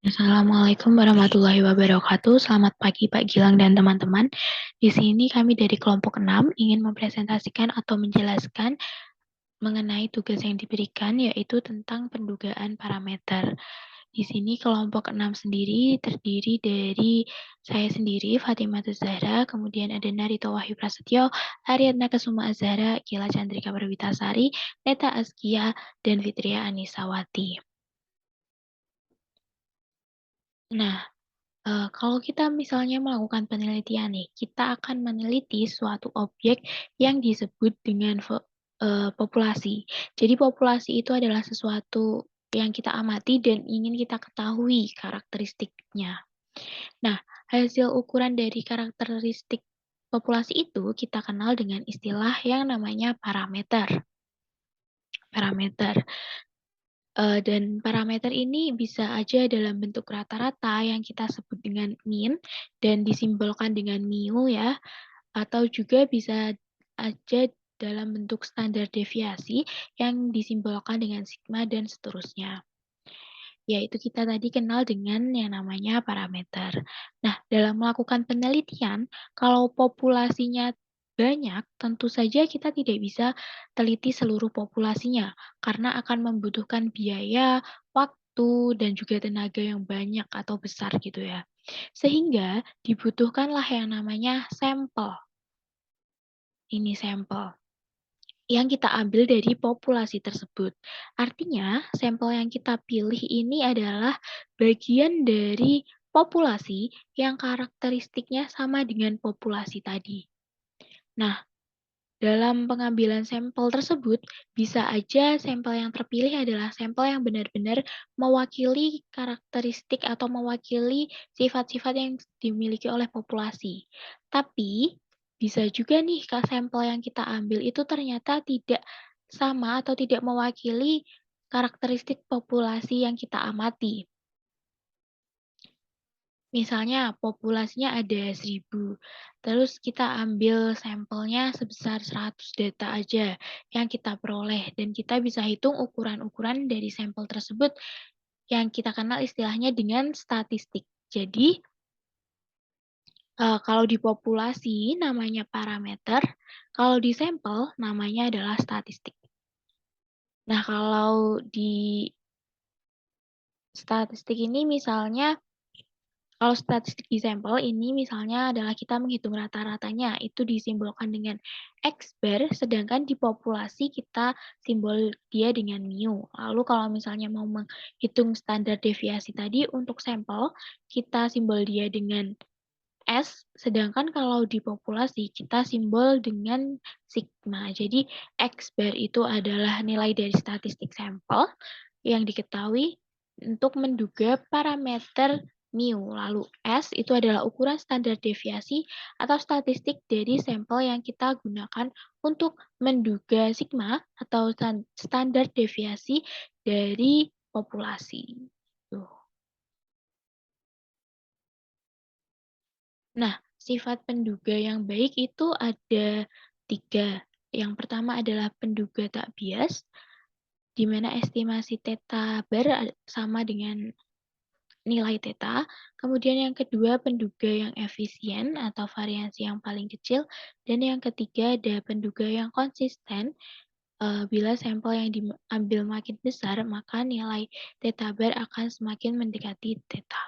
Assalamualaikum warahmatullahi wabarakatuh. Selamat pagi Pak Gilang dan teman-teman. Di sini kami dari kelompok 6 ingin mempresentasikan atau menjelaskan mengenai tugas yang diberikan yaitu tentang pendugaan parameter. Di sini kelompok 6 sendiri terdiri dari saya sendiri, Fatimah Zahra, kemudian ada Narito Wahyu Prasetyo, Ariadna Kesuma Azhara, Gila Chandrika Perwitasari, Neta Azkia, dan Fitria Anisawati. Nah, kalau kita misalnya melakukan penelitian nih, kita akan meneliti suatu objek yang disebut dengan populasi. Jadi populasi itu adalah sesuatu yang kita amati dan ingin kita ketahui karakteristiknya. Nah, hasil ukuran dari karakteristik populasi itu kita kenal dengan istilah yang namanya parameter. Parameter. Dan parameter ini bisa aja dalam bentuk rata-rata yang kita sebut dengan min dan disimbolkan dengan mu ya, atau juga bisa aja dalam bentuk standar deviasi yang disimbolkan dengan sigma dan seterusnya. Yaitu kita tadi kenal dengan yang namanya parameter. Nah, dalam melakukan penelitian, kalau populasinya banyak, tentu saja kita tidak bisa teliti seluruh populasinya, karena akan membutuhkan biaya, waktu, dan juga tenaga yang banyak atau besar gitu ya. Sehingga dibutuhkanlah yang namanya sampel. Ini sampel yang kita ambil dari populasi tersebut. Artinya, sampel yang kita pilih ini adalah bagian dari populasi yang karakteristiknya sama dengan populasi tadi. Nah, dalam pengambilan sampel tersebut, bisa aja sampel yang terpilih adalah sampel yang benar-benar mewakili karakteristik atau mewakili sifat-sifat yang dimiliki oleh populasi. Tapi, bisa juga nih sampel yang kita ambil itu ternyata tidak sama atau tidak mewakili karakteristik populasi yang kita amati. Misalnya populasinya ada 1000, terus kita ambil sampelnya sebesar 100 data aja yang kita peroleh, dan kita bisa hitung ukuran-ukuran dari sampel tersebut yang kita kenal istilahnya dengan statistik. Jadi, kalau di populasi namanya parameter, kalau di sampel namanya adalah statistik. Nah, kalau di statistik ini misalnya kalau statistik di sampel ini misalnya adalah kita menghitung rata-ratanya, itu disimbolkan dengan X bar, sedangkan di populasi kita simbol dia dengan mu. Lalu kalau misalnya mau menghitung standar deviasi tadi untuk sampel, kita simbol dia dengan S, sedangkan kalau di populasi kita simbol dengan sigma. Jadi X bar itu adalah nilai dari statistik sampel yang diketahui untuk menduga parameter mu. Lalu S itu adalah ukuran standar deviasi atau statistik dari sampel yang kita gunakan untuk menduga sigma atau standar deviasi dari populasi. Tuh. Nah, sifat penduga yang baik itu ada 3. Yang pertama adalah penduga tak bias, di mana estimasi theta bar sama dengan nilai theta. Kemudian yang kedua, penduga yang efisien atau variansi yang paling kecil. Dan yang ketiga, ada penduga yang konsisten. Bila sampel yang diambil makin besar, maka nilai theta bar akan semakin mendekati theta.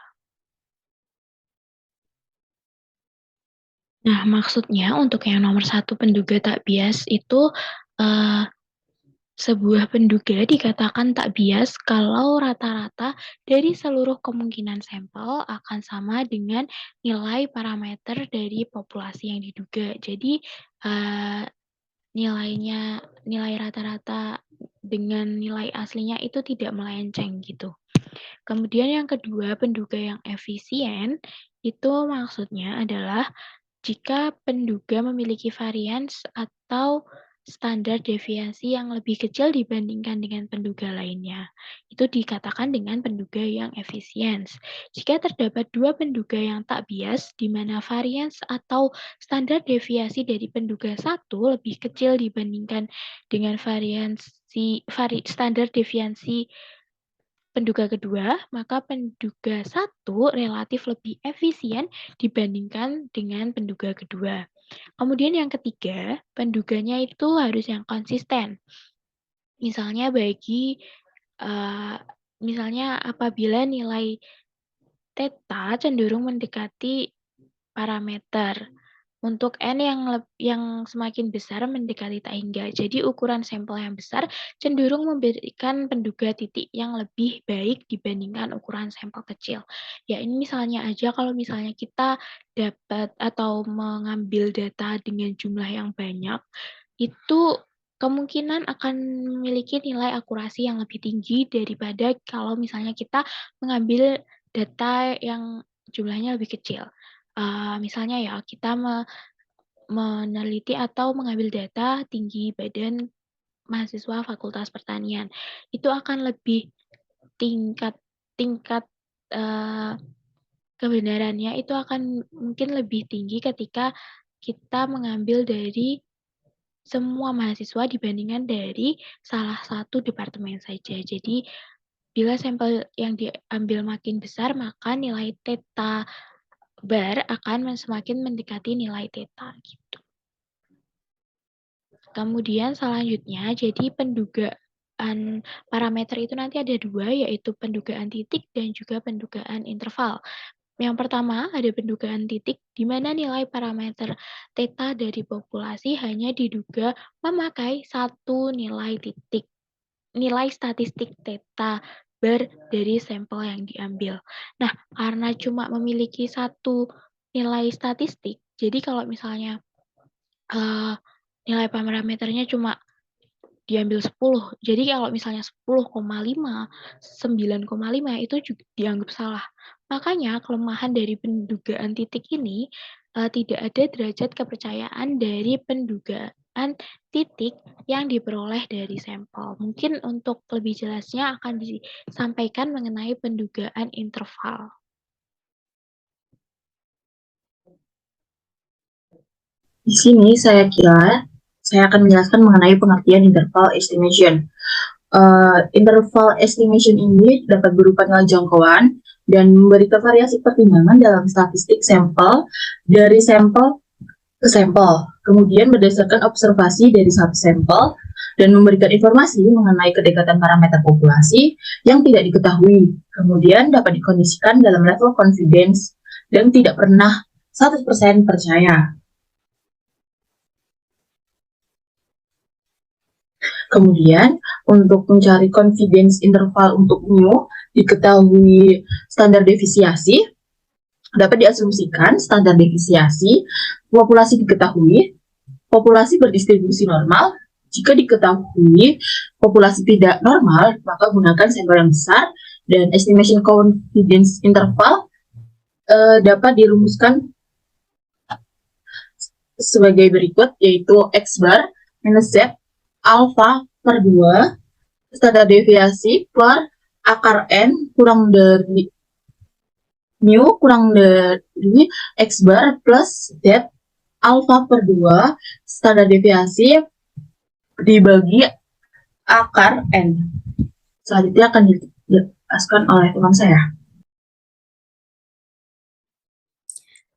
Nah, maksudnya untuk yang nomor 1 penduga tak bias itu sebuah penduga dikatakan tak bias kalau rata-rata dari seluruh kemungkinan sampel akan sama dengan nilai parameter dari populasi yang diduga. Jadi nilai rata-rata dengan nilai aslinya itu tidak melenceng gitu. Kemudian yang kedua, penduga yang efisien itu maksudnya adalah jika penduga memiliki varians atau standar deviasi yang lebih kecil dibandingkan dengan penduga lainnya, itu dikatakan dengan penduga yang efisien. Jika terdapat 2 penduga yang tak bias, di mana varians atau standar deviasi dari penduga satu lebih kecil dibandingkan dengan standar deviasi penduga kedua, maka penduga satu relatif lebih efisien dibandingkan dengan penduga kedua. Kemudian yang ketiga, penduganya itu harus yang konsisten. Misalnya misalnya apabila nilai theta cenderung mendekati parameter. Untuk N yang semakin besar mendekati tak hingga. Jadi ukuran sampel yang besar cenderung memberikan penduga titik yang lebih baik dibandingkan ukuran sampel kecil. Ya ini misalnya aja kalau misalnya kita dapat atau mengambil data dengan jumlah yang banyak, itu kemungkinan akan memiliki nilai akurasi yang lebih tinggi daripada kalau misalnya kita mengambil data yang jumlahnya lebih kecil. Misalnya ya, kita meneliti atau mengambil data tinggi badan mahasiswa Fakultas Pertanian. Itu akan lebih tingkat tingkat uh, kebenarannya itu akan mungkin lebih tinggi ketika kita mengambil dari semua mahasiswa dibandingkan dari salah satu departemen saja. Jadi, bila sampel yang diambil makin besar, maka nilai theta bar akan semakin mendekati nilai theta gitu. Kemudian selanjutnya, jadi pendugaan parameter itu nanti ada dua, yaitu pendugaan titik dan juga pendugaan interval. Yang pertama ada pendugaan titik, di mana nilai parameter theta dari populasi hanya diduga memakai satu nilai statistik theta bar dari sampel yang diambil. Nah, karena cuma memiliki satu nilai statistik, jadi kalau misalnya nilai parameternya cuma diambil 10. Jadi kalau misalnya 10,5, 9,5 itu juga dianggap salah. Makanya kelemahan dari pendugaan titik ini tidak ada derajat kepercayaan dari pendugaan titik yang diperoleh dari sampel. Mungkin untuk lebih jelasnya akan disampaikan mengenai pendugaan interval. Di sini saya kira saya akan menjelaskan mengenai pengertian interval estimation. Interval estimation ini dapat berupa nilai jangkauan dan memberikan variasi pertimbangan dalam statistik sampel dari sampel ke sampel. Kemudian berdasarkan observasi dari satu sampel dan memberikan informasi mengenai kedekatan parameter populasi yang tidak diketahui. Kemudian dapat dikondisikan dalam level confidence dan tidak pernah 100% percaya. Kemudian, untuk mencari confidence interval untuk mu, diketahui standar deviasi, dapat diasumsikan standar deviasi, populasi diketahui, populasi berdistribusi normal, jika diketahui populasi tidak normal, maka gunakan sampel yang besar, dan estimation confidence interval dapat dirumuskan sebagai berikut, yaitu X bar minus Z alpha per 2 standar deviasi per akar N kurang dari mu kurang dari X bar plus Z alpha per 2 standar deviasi dibagi akar N. Selanjutnya akan dijelaskan oleh teman saya.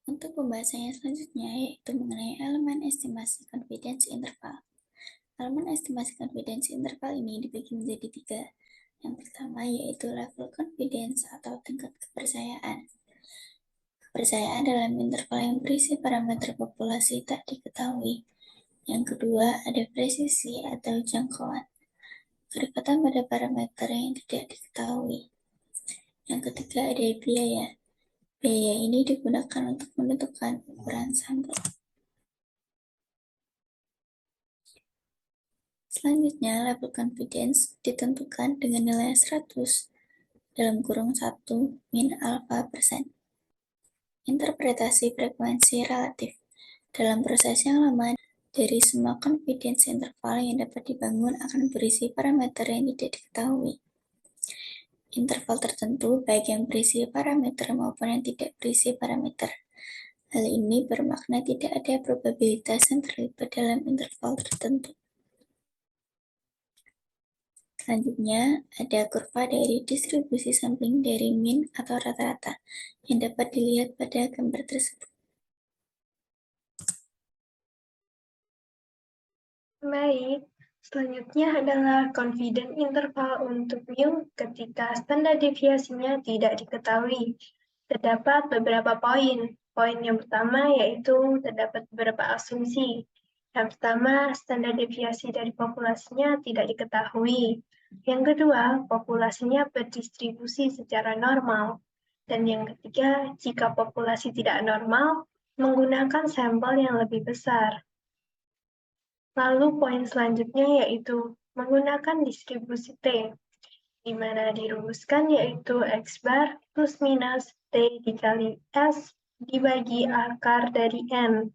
Untuk pembahasannya selanjutnya yaitu mengenai elemen estimasi confidence interval. Elemen estimasi confidence interval ini dibagi menjadi 3. Yang pertama yaitu level confidence atau tingkat kepercayaan. Kepercayaan dalam interval yang berisi parameter populasi tak diketahui. Yang kedua ada presisi atau jangkauan. Kedekatan pada parameter yang tidak diketahui. Yang ketiga ada biaya. Biaya ini digunakan untuk menentukan ukuran sampel. Selanjutnya, level confidence ditentukan dengan nilai 100 dalam kurung 1 min alpha persen. Interpretasi frekuensi relatif. Dalam proses yang lama, dari semua confidence interval yang dapat dibangun akan berisi parameter yang tidak diketahui. Interval tertentu, baik yang berisi parameter maupun yang tidak berisi parameter. Hal ini bermakna tidak ada probabilitas yang terlibat dalam interval tertentu. Selanjutnya, ada kurva dari distribusi sampling dari mean atau rata-rata yang dapat dilihat pada gambar tersebut. Baik, selanjutnya adalah confidence interval untuk mu ketika standar deviasinya tidak diketahui. Terdapat beberapa poin. Poin yang pertama yaitu terdapat beberapa asumsi. Yang pertama, standar deviasi dari populasinya tidak diketahui. Yang kedua, populasinya berdistribusi secara normal. Dan yang ketiga, jika populasi tidak normal, menggunakan sampel yang lebih besar. Lalu poin selanjutnya yaitu menggunakan distribusi T, di mana dirumuskan yaitu X bar plus minus T dikali S dibagi akar dari N.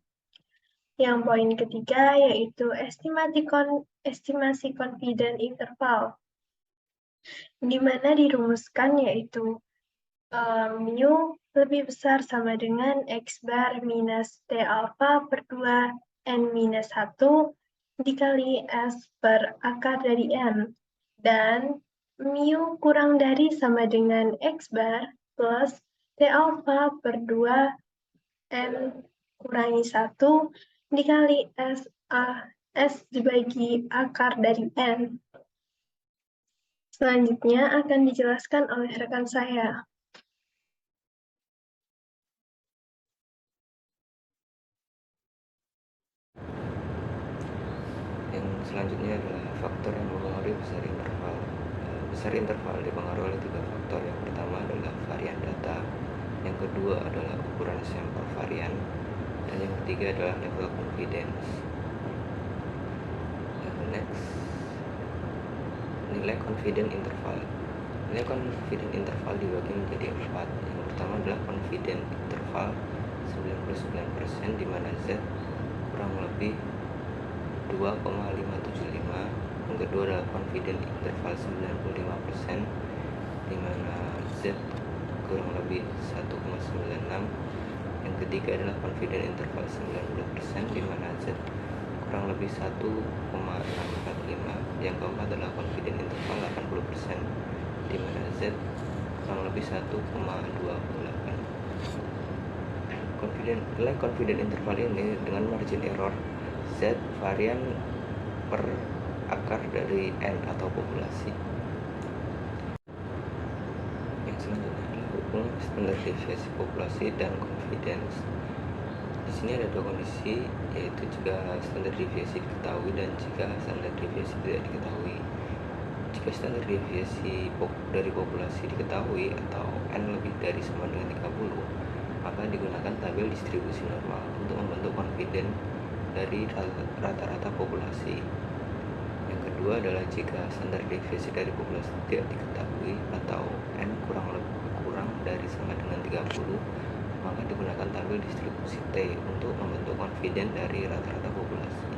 Yang poin ketiga yaitu estimasi confidence interval, di mana dirumuskan yaitu mu lebih besar sama dengan X bar minus T alpha per 2 N minus 1 dikali S per akar dari N. Dan mu kurang dari sama dengan X bar plus T alpha per 2 N kurangi 1 dikali S dibagi akar dari N. Selanjutnya akan dijelaskan oleh rekan saya. Yang selanjutnya adalah faktor yang mempengaruhi besar interval. Besar interval dipengaruhi oleh 3 faktor. Yang pertama adalah varian data, yang kedua adalah ukuran sampel varian, dan yang ketiga adalah level confidence. Next, nilai confidence interval. Nilai confidence interval dibagi menjadi 4. Yang pertama adalah confidence interval 99%, di mana Z kurang lebih 2,575. Yang kedua adalah confidence interval 95%, di mana Z kurang lebih 1,96. Yang ketiga adalah confidence interval 90%, di mana Z kurang lebih 1,645. Yang keempat adalah confidence interval 80%, di mana Z kurang lebih 1,28. Nilai confidence interval ini dengan margin error Z varian per akar dari N atau populasi. Yang selanjutnya adalah hubungan standar deviasi populasi dan confidence. Di sini ada dua kondisi, yaitu jika standar deviasi diketahui dan jika standar deviasi tidak diketahui. Jika standar deviasi dari populasi diketahui atau N lebih dari sama dengan 30, maka digunakan tabel distribusi normal untuk membentuk confidence dari rata-rata populasi. Yang kedua adalah jika standar deviasi dari populasi tidak diketahui atau N kurang dari sama dengan 30, maka digunakan tabel distribusi T untuk membentuk confidence dari rata-rata populasi.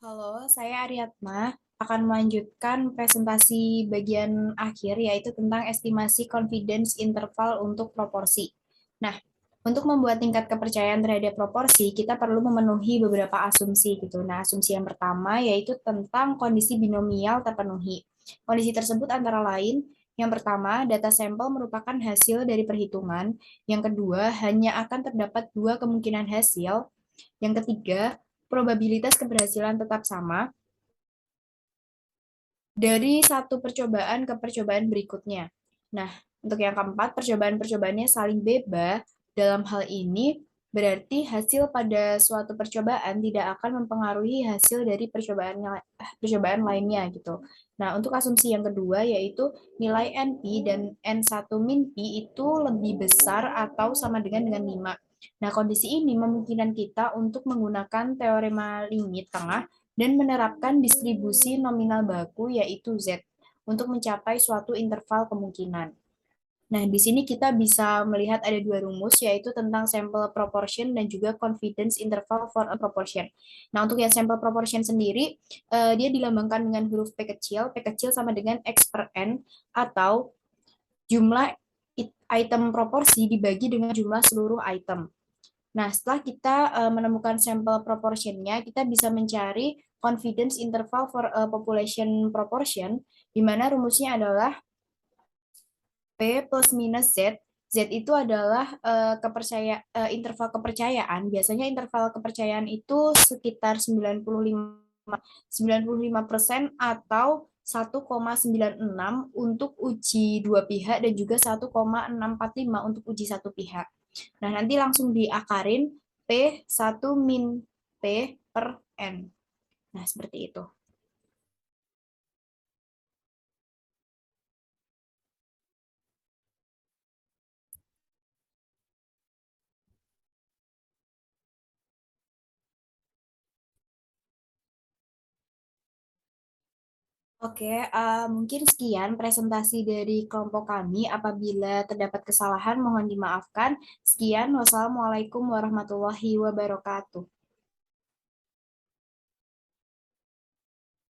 Halo, saya Ariatma akan melanjutkan presentasi bagian akhir, yaitu tentang estimasi confidence interval untuk proporsi. Nah, untuk membuat tingkat kepercayaan terhadap proporsi, kita perlu memenuhi beberapa asumsi gitu. Nah, asumsi yang pertama yaitu tentang kondisi binomial terpenuhi. Kondisi tersebut antara lain, yang pertama, data sampel merupakan hasil dari perhitungan. Yang kedua, hanya akan terdapat 2 kemungkinan hasil. Yang ketiga, probabilitas keberhasilan tetap sama dari satu percobaan ke percobaan berikutnya. Nah, untuk yang keempat, percobaan-percobaannya saling bebas. Dalam hal ini, berarti hasil pada suatu percobaan tidak akan mempengaruhi hasil dari percobaan lainnya gitu. Nah, untuk asumsi yang kedua yaitu nilai NP dan N1 min P itu lebih besar atau sama dengan 5. Nah, kondisi ini memungkinkan kita untuk menggunakan teorema limit tengah dan menerapkan distribusi nominal baku yaitu Z untuk mencapai suatu interval kemungkinan. Nah, di sini kita bisa melihat ada 2 rumus, yaitu tentang sample proportion dan juga confidence interval for a proportion. Nah, untuk yang sample proportion sendiri, dia dilambangkan dengan huruf P kecil sama dengan X per N, atau jumlah item proporsi dibagi dengan jumlah seluruh item. Nah, setelah kita menemukan sampel proportionnya, kita bisa mencari confidence interval for a population proportion, di mana rumusnya adalah P plus minus Z. Z itu adalah interval kepercayaan. Biasanya interval kepercayaan itu sekitar 95% atau 1,96 untuk uji dua pihak dan juga 1,645 untuk uji satu pihak. Nah, nanti langsung diakarin P1 min P per N. Nah, seperti itu. Oke, mungkin sekian presentasi dari kelompok kami. Apabila terdapat kesalahan, mohon dimaafkan. Sekian, wassalamualaikum warahmatullahi wabarakatuh.